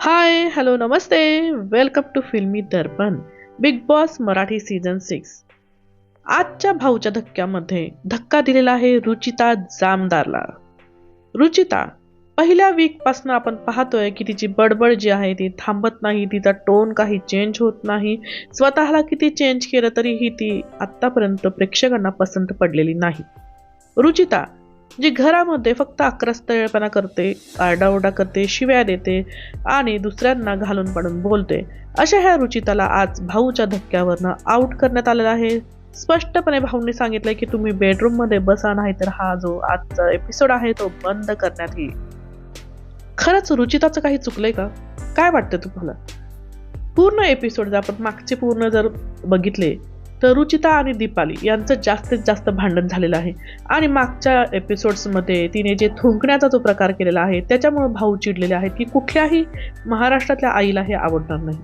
हाय hello नमस्ते. Welcome to Filmy Darpan. Bigg Boss Marathi season 6. आजच्या भाऊच्या धक्क्यामध्ये धक्का दिलेला आहे रुचिता जामदारला. रुचिता पहिल्या वीक पासून आपण पाहतोय की तिची बडबड जी आहे ती थांबत नाही, तिचा टोन काही चेंज होत नाही. स्वतःला किती चेंज केलं तरीही ती आतापर्यंत प्रेक्षकांना पसंत पडलेली नाही. रुचिता जी घरामध्ये फक्त आक्रस्तळपणा करते, आरडाओरडा करते, शिव्या देते आणि दुसऱ्यांना घालून पाडून बोलते, अशा ह्या रुचिताला आज भाऊच्या धक्क्यावरनं आउट करण्यात आलेला आहे. स्पष्टपणे भाऊंनी सांगितलंय की तुम्ही बेडरूम मध्ये बसा, नाही तर हा जो आजचा एपिसोड आहे तो बंद करण्यात येईल. खरंच रुचिताचं काही चुकलंय का? काय वाटतं तुम्हाला? पूर्ण एपिसोड जर आपण मागचे पूर्ण जर बघितले तर रुचिता आणि दीपाली यांचं जास्तीत जास्त भांडण झालेलं आहे आणि मागच्या एपिसोड्समध्ये तिने जे थुंकण्याचा जो प्रकार केलेला आहे त्याच्यामुळे भाऊ चिडलेले आहेत की कुठल्याही महाराष्ट्रातल्या आईला हे आवडणार नाही,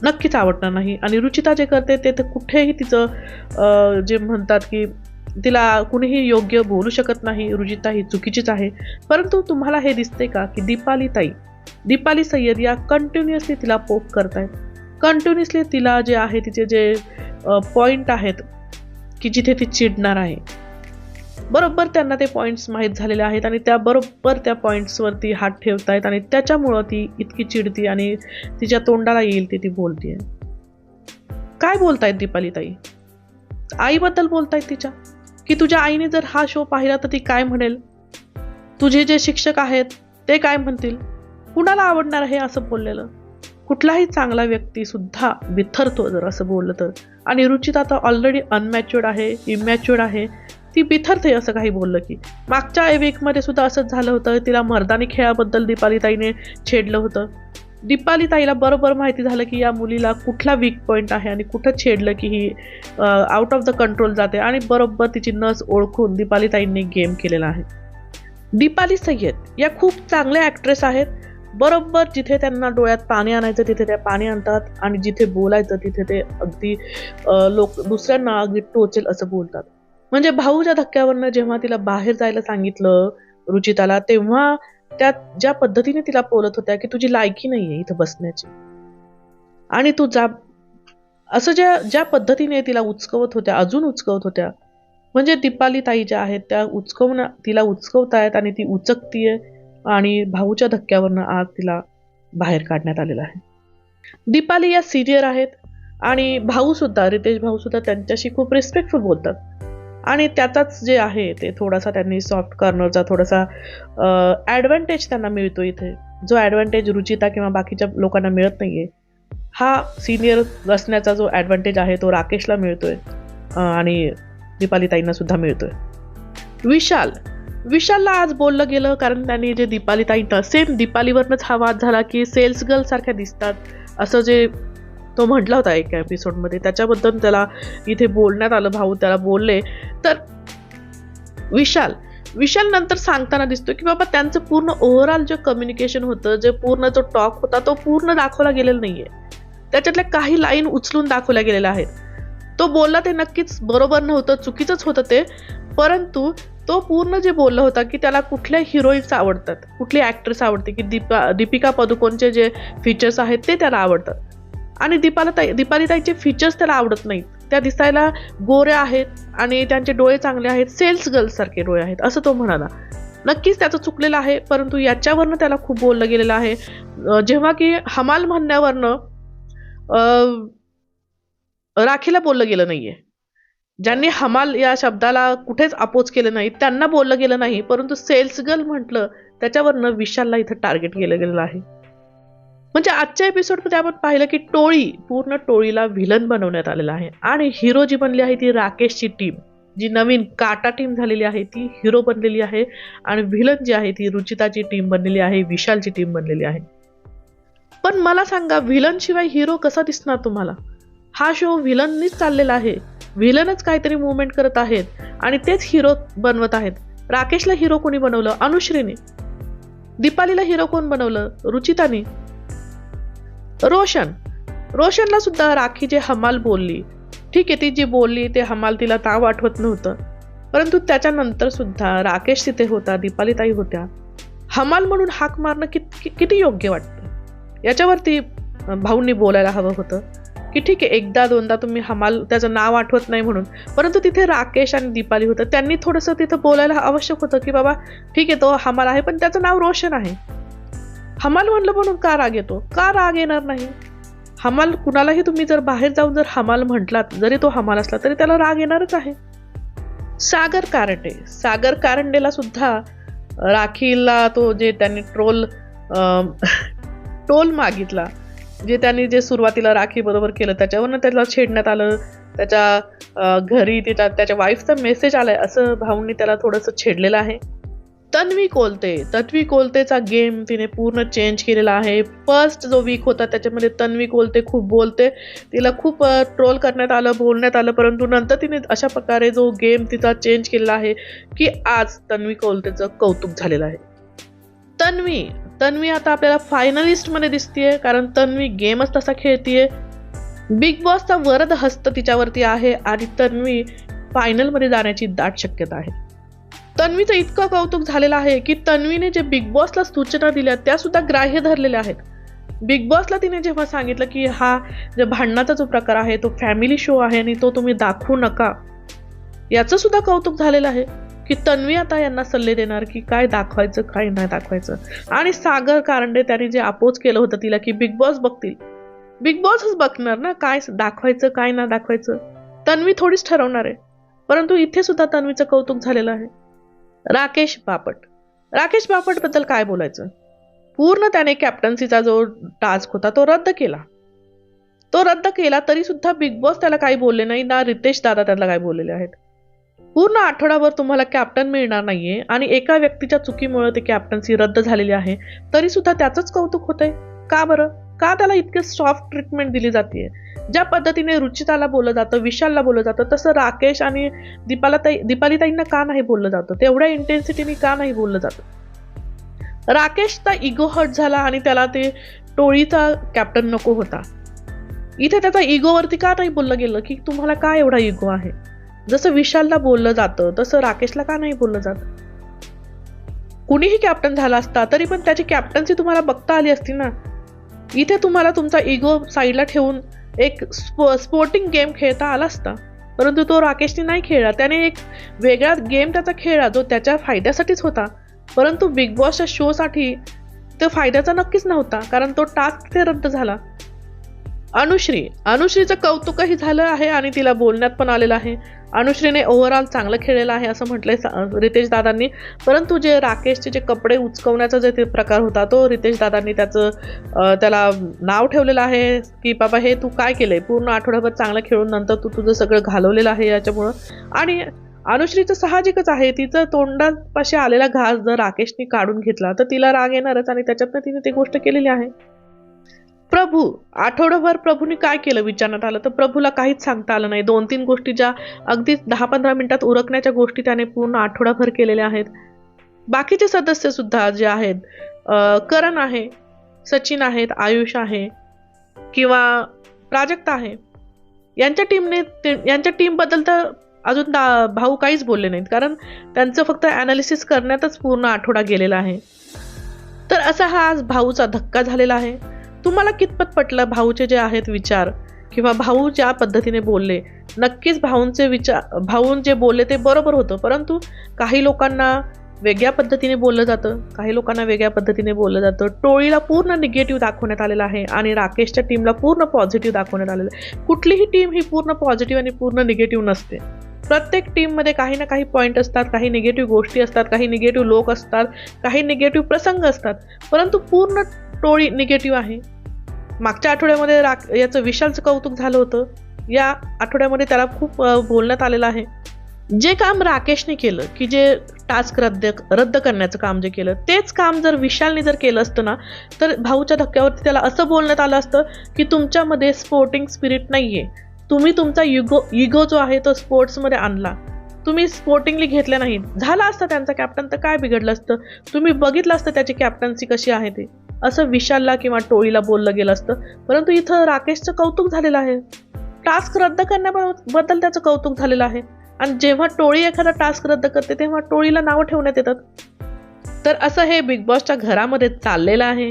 नक्कीच आवडणार नाही. आणि रुचिता जे करते ते तर कुठेही तिचं जे म्हणतात की तिला कुणीही योग्य बोलू शकत नाही. रुचिता ही चुकीचीच आहे. परंतु तुम्हाला हे दिसते का की दीपाली सय्यद या कंटिन्युअसली तिला पोक करतायत. कंटिन्युअसली तिला जे आहे तिचे जे पॉईंट आहेत की जिथे ती चिडणार आहे, बरोबर त्यांना ते पॉईंट्स माहीत झालेले आहेत आणि त्या बरोबर त्या पॉईंट्सवरती हात ठेवतायत आणि त्याच्यामुळं ती इतकी चिडती आणि तिच्या तोंडाला येईल ती बोलतीये. काय बोलतायत दीपाली ताई? आईबद्दल बोलतायत तिच्या की तुझ्या आईने जर हा शो पाहिला तर ती काय म्हणेल, तुझे जे शिक्षक आहेत ते काय म्हणतील, कुणाला आवडणार आहे असं बोललेलं. कुठलाही चांगला व्यक्ती सुद्धा बिथरतो जर असं बोललं तर. आणि रुचिता तर ऑलरेडी अनमॅच्युअर्ड आहे, इमॅच्युअर्ड आहे, ती बिथरते असं काही बोललं की. मागच्या वीकमध्ये सुद्धा असंच झालं होतं. तिला मर्दानी खेळाबद्दल दीपाली ताईने छेडलं होतं. दीपाली ताईला बरोबर माहिती झालं की या मुलीला कुठला वीक पॉईंट आहे आणि कुठं छेडलं की ही आउट ऑफ द कंट्रोल जाते आणि बरोबर तिची नस ओळखून दीपाली ताईंनी गेम केलेला आहे. दीपाली सय्यद या खूप चांगल्या ॲक्ट्रेस आहेत. बरोबर जिथे त्यांना डोळ्यात पाणी आणायचं तिथे त्या पाणी आणतात आणि जिथे बोलायचं तिथे ते अगदी लोक दुसऱ्यांना अगदी टोचेल असं बोलतात. म्हणजे भाऊच्या धक्क्यावरनं जेव्हा तिला बाहेर जायला सांगितलं रुचिताला, तेव्हा त्या ज्या पद्धतीने तिला बोलत होत्या की तुझी लायकी नाहीये इथं बसण्याची आणि तू जा, असं ज्या पद्धतीने तिला उचकवत होत्या, अजून उचकवत होत्या, म्हणजे दीपाली ताई ज्या आहेत त्या तिला उचकवतायत आणि ती उचकतीये आणि भाऊच्या धक्क्यावरनं आज तिला बाहेर काढण्यात आलेलं आहे. दीपाली या सिनियर आहेत आणि भाऊ सुद्धा, रितेश भाऊ सुद्धा त्यांच्याशी खूप रिस्पेक्टफुल बोलतात आणि त्याचाच जे आहे ते थोडासा त्यांनी सॉफ्ट कॉर्नरचा थोडासा ॲडव्हान्टेज त्यांना मिळतो इथे, जो ॲडव्हान्टेज रुचिता किंवा बाकीच्या लोकांना मिळत नाहीये. हा सिनियर असण्याचा जो ॲडव्हान्टेज आहे तो राकेशला मिळतोय आणि दीपाली ताईंना सुद्धा मिळतोय. विशालला आज बोललं गेलं कारण त्यांनी जे दीपाली ताईंना सेम दीपालीवरनंच हा वाद झाला की सेल्स गर्ल सारख्या दिसतात असं जे तो म्हटला होता एका एपिसोडमध्ये, त्याच्याबद्दल त्याला इथे बोलण्यात आलं. भाऊ त्याला बोलले तर विशाल नंतर सांगताना दिसतो की बाबा त्यांचं पूर्ण ओव्हरऑल जे कम्युनिकेशन होतं, जे पूर्ण जो टॉक होता तो पूर्ण दाखवला गेलेला नाहीये. त्याच्यातल्या काही लाईन उचलून दाखवल्या गेलेल्या आहेत. तो बोलला ते नक्कीच बरोबर नव्हतं, चुकीचंच होतं ते, परंतु तो पूर्ण जे बोलला होता की त्याला कुठल्या हिरोईन्स आवडतात, कुठली ॲक्ट्रेस आवडते, की दीपिका पदुकोणचे जे फीचर्स आहेत ते त्याला आवडतात आणि दीपाली ताईचे फीचर्स त्याला आवडत नाहीत. त्या दिसायला गोऱ्या आहेत आणि त्यांचे डोळे चांगले आहेत, सेल्स गर्ल्स सारखे डोळे आहेत असं तो म्हणाला. नक्कीच त्याचं चुकलेलं आहे, परंतु याच्यावरनं त्याला खूप बोललं गेलेलं आहे. जेव्हा की हमाल म्हणण्यावरनं राखीला बोललं गेलं नाहीये. ज्यांनी हमाल या शब्दाला कुठेच अपोज केलं नाही त्यांना बोललं गेलं नाही, परंतु सेल्स गर्ल म्हटलं त्याच्यावरनं विशालला इथं टार्गेट केलं गेलेलं आहे. म्हणजे आजच्या एपिसोडमध्ये आपण पाहिलं की पूर्ण टोळीला व्हिलन बनवण्यात आलेलं आहे आणि हिरो जी बनली आहे ती राकेशची टीम, जी नवीन काटा टीम झालेली आहे ती हिरो बनलेली आहे आणि व्हिलन जी आहे ती रुचिताची टीम बनलेली आहे, विशालची टीम बनलेली आहे. पण मला सांगा, व्हिलन शिवाय हिरो कसा दिसणार तुम्हाला? हा शो व्हिलननीच चाललेला आहे, व्हिलनच काहीतरी मुवमेंट करत आहेत आणि तेच हिरो बनवत आहेत. राकेशला हिरो कोणी बनवलं? अनुश्रीने. दीपालीला हिरो कोण बनवलं? रुचिताने. रोशनला सुद्धा राखी जे हमाल बोलली, ठीक आहे ती जी बोलली ते हमाल तिला नाव आठवत नव्हतं, परंतु त्याच्यानंतर सुद्धा राकेश तिथे होता, दीपाली ताई होत्या. हमाल म्हणून हाक मारणं किती योग्य वाटतं? याच्यावरती भाऊंनी बोलायला हवं होतं की ठीक आहे, एकदा दोनदा तुम्ही हमाल, त्याचं नाव आठवत नाही म्हणून, परंतु तिथे राकेश आणि दीपाली होतं, त्यांनी थोडंसं तिथं बोलायला आवश्यक होतं की बाबा ठीक आहे, तो हमाल आहे पण त्याचं नाव रोशन आहे. हमाल म्हणलं म्हणून का राग येतो? का राग येणार नाही? हमाल कुणालाही तुम्ही जर बाहेर जाऊन जर हमाल म्हटलात, जरी तो हमाल असला तरी त्याला राग येणारच आहे. सागर कारंडेला सुद्धा राखीला तो जे त्यांनी टोल मागितला, जे त्यांनी जे सुरुवातीला राखी बरोबर केलं, त्याच्यावरनं त्याला छेडण्यात आलं, त्याच्या घरी त्याच्या वाईफचा मेसेज आलाय असं भाऊंनी त्याला थोडंसं छेडलेलं आहे. तन्वी कोलतेचा गेम तिने पूर्ण चेंज केलेला आहे. फर्स्ट जो वीक होता त्याच्यामध्ये तन्वी कोलते खूप बोलते, तिला खूप ट्रोल करण्यात आलं, बोलण्यात आलं, परंतु नंतर तिने अशा प्रकारे जो गेम तिचा चेंज केलेला आहे की आज तन्वी कोलतेचं कौतुक झालेलं आहे. तन्वी आता आपल्याला फायनलिस्ट मध्ये दिसतीये, कारण तन्वी गेमच तसा खेळतीये. बिग बॉसचा वरद हस्त तिच्यावरती आहे आणि तन्वी फायनल मध्ये जाण्याची दाट शक्यता आहे. तन्वीचं इतकं कौतुक झालेलं आहे की तन्वीने जे बिग बॉसला सूचना दिल्या त्या सुद्धा ग्राह्य धरलेल्या आहेत. बिग बॉसला तिने जेव्हा सांगितलं की हा जे भांडणाचा जो प्रकार आहे तो फॅमिली शो आहे आणि तो तुम्ही दाखवू नका, याचं सुद्धा कौतुक झालेलं आहे की तन्वी आता यांना सल्ले देणार की काय दाखवायचं काय नाही दाखवायचं. आणि सागर कारंडे त्यांनी जे अपोज केलं होतं तिला की बिग बॉस बघतील, बिग बॉसच बघणार ना काय दाखवायचं काय नाही दाखवायचं, तन्वी थोडीच ठरवणार आहे. परंतु इथे सुद्धा तन्वीचं कौतुक झालेलं आहे. राकेश बापट बद्दल काय बोलायचं? पूर्ण त्याने कॅप्टन्सीचा जो टास्क होता तो रद्द केला तरी सुद्धा बिग बॉस त्याला काही बोलले नाही ना, रितेश दादा त्याला काय बोललेले आहेत. पूर्ण आठवडाभर तुम्हाला कॅप्टन मिळणार नाहीये आणि एका व्यक्तीच्या चुकीमुळे ते कॅप्टन्सी रद्द झालेली आहे, तरी सुद्धा त्याचंच कौतुक होतंय. का बरं? का त्याला इतके सॉफ्ट ट्रीटमेंट दिली जाते? ज्या पद्धतीने रुचिताला बोललं जातं, विशालला बोललं जातं, तसं राकेश आणि दीपालीताईंना का नाही बोललं जातं? तेवढ्या इंटेन्सिटीने का नाही बोललं जातं? राकेशचा इगो हर्ट झाला आणि त्याला ते टोळीचा कॅप्टन नको होता. इथे त्याचा इगोवरती का नाही बोललं गेलं की तुम्हाला का एवढा इगो आहे? जसं विशालला बोललं जातं तसं राकेशला का नाही बोललं जातं? कुणीही कॅप्टन झाला असता तरी पण त्याची कॅप्टन्सी तुम्हाला बघता आली असती ना. इथे तुम्हाला तुमचा इगो साईडला ठेवून एक स्पोर्टिंग गेम खेळता आला असता, परंतु तो राकेशने नाही खेळला. त्याने एक वेगळा गेम त्याचा खेळला जो त्याच्या फायद्यासाठीच होता, परंतु बिग बॉसच्या शो साठी तो फायद्याचा नक्कीच नव्हता, कारण तो टास्क ते रद्द झाला. अनुश्रीचं कौतुकही झालं आहे आणि तिला बोलण्यात पण आलेलं आहे. अनुश्रीने ओव्हरऑल चांगलं खेळलेलं आहे असं म्हटलंय रितेश दादांनी, परंतु जे राकेशचे जे कपडे उचकवण्याचा जे ते प्रकार होता तो रितेश दादांनी त्याला नाव ठेवलेलं आहे की बाबा हे तू काय केलंय, पूर्ण आठवडाभर चांगलं खेळून नंतर तू तुझं सगळं घालवलेलं आहे याच्यामुळं. आणि अनुश्रीचं साहजिकच आहे, तिचं तोंडापाशी आलेला घास जर राकेशने काढून घेतला तर तिला राग येणारच आणि त्याच्यातनं तिने ती गोष्ट केलेली आहे. आठवडाभर प्रभूने काय केलं विचारण्यात आलं तर प्रभूला काहीच सांगता आलं नाही. 2-3 गोष्टी ज्या अगदी 10-15 मिनिटात उरकण्याच्या गोष्टी त्याने पूर्ण आठवडाभर केलेल्या आहेत. बाकीचे सदस्य सुद्धा जे आहेत, करण आहे, सचिन आहेत, आयुष आहे किंवा प्राजक्ता आहे, यांच्या टीमबद्दल तर अजून भाऊ काहीच बोलले नाहीत, कारण त्यांचं फक्त ॲनालिसिस करण्यातच पूर्ण आठवडा गेलेला आहे. तर असा हा आज भाऊचा धक्का झालेला आहे. तुम्हाला कितपत पटलं भाऊचे जे आहेत विचार किंवा भाऊ ज्या पद्धतीने बोलले? नक्कीच भाऊन जे बोलले ते बरोबर होतं, परंतु काही लोकांना वेगळ्या पद्धतीने बोललं जातं, काही लोकांना वेगळ्या पद्धतीने बोललं जातं. टोळीला पूर्ण निगेटिव्ह दाखवण्यात आलेलं आहे आणि राकेशच्या टीमला पूर्ण पॉझिटिव्ह दाखवण्यात आलेलं आहे. कुठलीही टीम ही पूर्ण पॉझिटिव्ह आणि पूर्ण निगेटिव्ह नसते. प्रत्येक टीममध्ये काही ना काही पॉईंट असतात, काही निगेटिव्ह गोष्टी असतात, काही निगेटिव्ह लोक असतात, काही निगेटिव्ह प्रसंग असतात, परंतु पूर्ण टोळी निगेटिव्ह आहे. मागच्या आठवड्यामध्ये याचं विशालचं कौतुक झालं होतं, या आठवड्यामध्ये त्याला खूप बोलण्यात आलेलं आहे. जे काम राकेशने केलं की जे टास्क रद्द करण्याचं काम जे केलं, तेच काम जर विशालने जर केलं असतं ना, तर भाऊच्या धक्क्यावरती त्याला असं बोलण्यात आलं असतं की तुमच्यामध्ये स्पोर्टिंग स्पिरिट नाहीये, तुम्ही तुमचा इगो जो आहे तो स्पोर्ट्समध्ये आणला, तुम्ही स्पोर्टिंगली घेतले नाही. झाला असता त्यांचा कॅप्टन तर काय बिघडलं असतं? तुम्ही बघितलं असतं त्याची कॅप्टन्सी कशी आहे ते, असं विशालला किंवा टोळीला बोललं गेलं असतं. परंतु इथं राकेशचं कौतुक झालेलं आहे, टास्क रद्द करण्याबद्दल त्याचं कौतुक झालेलं आहे. आणि जेव्हा टोळी एखादा टास्क रद्द करते तेव्हा टोळीला नावं ठेवण्यात येतात. तर असं हे बिग बॉसच्या घरामध्ये चाललेलं आहे.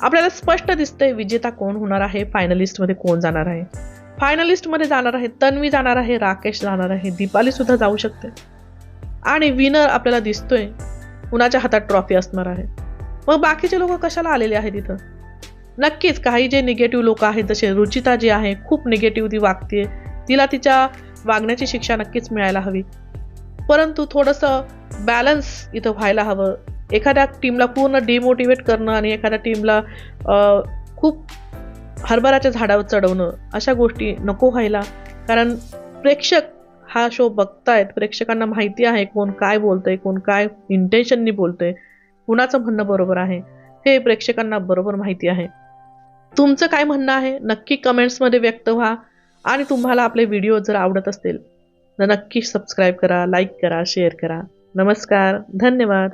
आपल्याला स्पष्ट दिसतंय विजेता कोण होणार आहे, फायनलिस्टमध्ये कोण जाणार आहे. फायनलिस्टमध्ये जाणार आहे तन्वी, जाणार आहे राकेश, जाणार आहे दीपाली सुद्धा जाऊ शकते. आणि विनर आपल्याला दिसतोय कुणाच्या हातात ट्रॉफी असणार आहे. मग बाकीचे लोक कशाला आलेले आहेत इथं? नक्कीच काही जे निगेटिव्ह लोक आहेत, जसे रुचिता जी आहे खूप निगेटिव्ह ती वागते, तिला तिच्या वागण्याची शिक्षा नक्कीच मिळायला हवी. परंतु थोडंसं बॅलन्स इथं व्हायला हवं. एखाद्या टीमला पूर्ण डिमोटिवेट करणं आणि एखाद्या टीमला खूप हरभराच्या झाडावर चढवणं, अशा गोष्टी नको व्हायला. कारण प्रेक्षक हा शो बघतायत, प्रेक्षकांना माहिती आहे कोण काय बोलतंय, कोण काय इंटेन्शननी बोलतंय, कुणाचं म्हणणं बरोबर आहे हे प्रेक्षकांना बरोबर माहिती आहे. तुमचं काय म्हणणं आहे नक्की कमेंट्समध्ये व्यक्त व्हा. आणि तुम्हाला आपले व्हिडिओ जर आवडत असतील तर नक्की सबस्क्राईब करा, लाईक करा, शेअर करा. नमस्कार, धन्यवाद.